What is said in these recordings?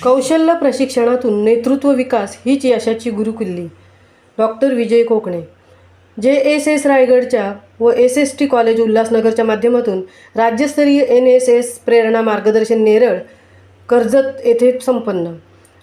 कौशल्य प्रशिक्षणातून नेतृत्व विकास हीच यशाची गुरुकिल्ली. डॉक्टर विजय कोकणे. JSS रायगडच्या व SST कॉलेज उल्हासनगरच्या माध्यमातून राज्यस्तरीय NSS प्रेरणा मार्गदर्शन नेरळ कर्जत येथे संपन्न.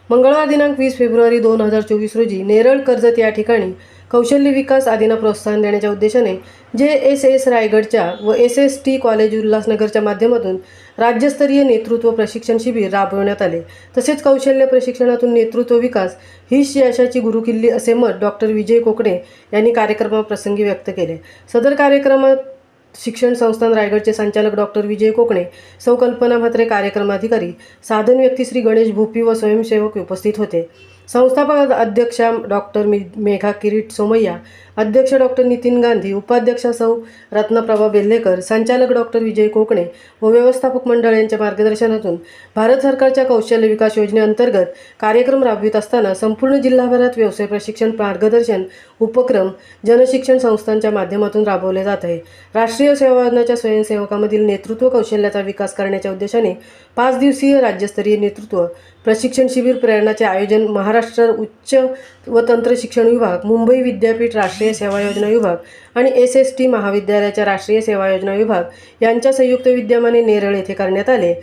मंगळवार दिनांक 20 फेब्रुवारी 2024 रोजी नेरळ कर्जत या ठिकाणी कौशल्य विकास आदींना प्रोत्साहन देण्याच्या उद्देशाने JSS रायगडच्या व SST कॉलेज उल्हासनगरच्या माध्यमातून राज्यस्तरीय नेतृत्व प्रशिक्षण शिबिर राबवण्यात आले. तसेच कौशल्य प्रशिक्षणातून नेतृत्व विकास हीच यशाची गुरुकिल्ली असे मत डॉक्टर विजय कोकणे यांनी कार्यक्रमाप्रसंगी व्यक्त केले. सदर कार्यक्रमात शिक्षण संस्थान रायगडचे संचालक डॉक्टर विजय कोकणे, सौ कल्पना म्हात्रे कार्यक्रमाधिकारी, साधन व्यक्ती श्री गणेश भोपी व स्वयंसेवक उपस्थित होते. संस्थापक अध्यक्षा डॉक्टर मेघा किरीट सोमय्या, अध्यक्ष डॉक्टर नितीन गांधी, उपाध्यक्षा सौ रत्नप्रभा बेल्लेकर, संचालक डॉक्टर विजय कोकणे व व्यवस्थापक मंडळ यांच्या मार्गदर्शनातून भारत सरकारच्या कौशल्य विकास योजनेअंतर्गत कार्यक्रम राबवित असताना संपूर्ण जिल्हाभरात व्यवसाय प्रशिक्षण मार्गदर्शन उपक्रम जनशिक्षण संस्थांच्या माध्यमातून राबवले जात आहे. राष्ट्रीय सेवा योजनाच्या स्वयंसेवकामधील नेतृत्व कौशल्याचा विकास करण्याच्या उद्देशाने 5 दिवसीय राज्यस्तरीय नेतृत्व प्रशिक्षण शिबिर प्रेरणाचे आयोजन महाराष्ट्र उच्च व तंत्र शिक्षण विभाग, मुंबई विद्यापीठ राष्ट्रीय सेवा योजना विभाग आणि SST महाविद्यालयाच्या राष्ट्रीय सेवा योजना विभाग यांच्या संयुक्त विद्यमाने नेरळ येथे करण्यात आले.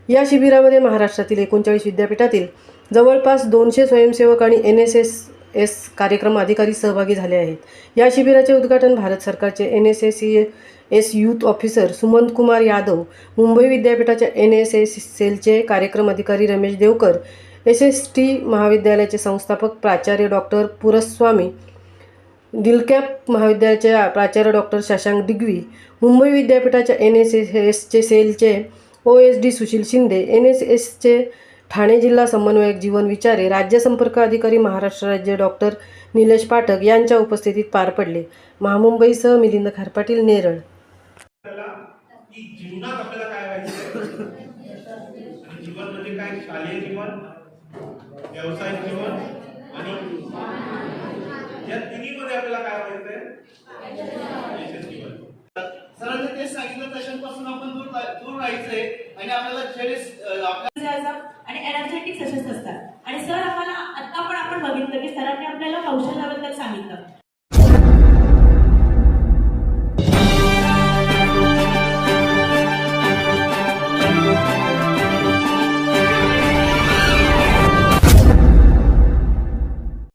या शिबिरामध्ये महाराष्ट्रातील 39 विद्यापीठातील जवळपास 200 स्वयंसेवक आणि NSS कार्यक्रम अधिकारी सहभागी झाले आहेत. या शिबिराचे उद्घाटन भारत सरकारचे NSS youth officer Sumant Kumar Yadav, Mumbai विद्यापीठाच्या NSS सेलचे कार्यक्रम अधिकारी रमेश देवकर, SST महाविद्यालयाचे संस्थापक प्राचार्य डॉक्टर पुरस्वामी, दिलकॅप महाविद्यालयाचे प्राचार्य डॉक्टर शशांक डिगवी, मुंबई विद्यापीठाच्या NSSचे सेलचे OSD सुशील शिंदे, NSSचे ठाणे जिल्हा समन्वयक जीवन विचारे, राज्य संपर्क अधिकारी महाराष्ट्र राज्य डॉक्टर निलेश पाठक यांच्या उपस्थितीत पार पडले. महामुंबईसह मिलिंद खारपाटील, नेरळ. जीवनात आपल्याला काय व्हायचं, जीवन म्हणजे काय, शालेय जीवन, व्यावसायिक जीवन आणि या तिन्हीमध्ये आपल्याला काय व्हायचंय, जीवन. सरांनी ते सांगितलं तशापासून आपण दूर राहायचंय आणि आपल्याला आणि एनर्जेटिक सेशन्स असतात. आणि सर आम्हाला आता पण आपण बघितलं की सरांनी आपल्याला कौशल्याबद्दल सांगितलं.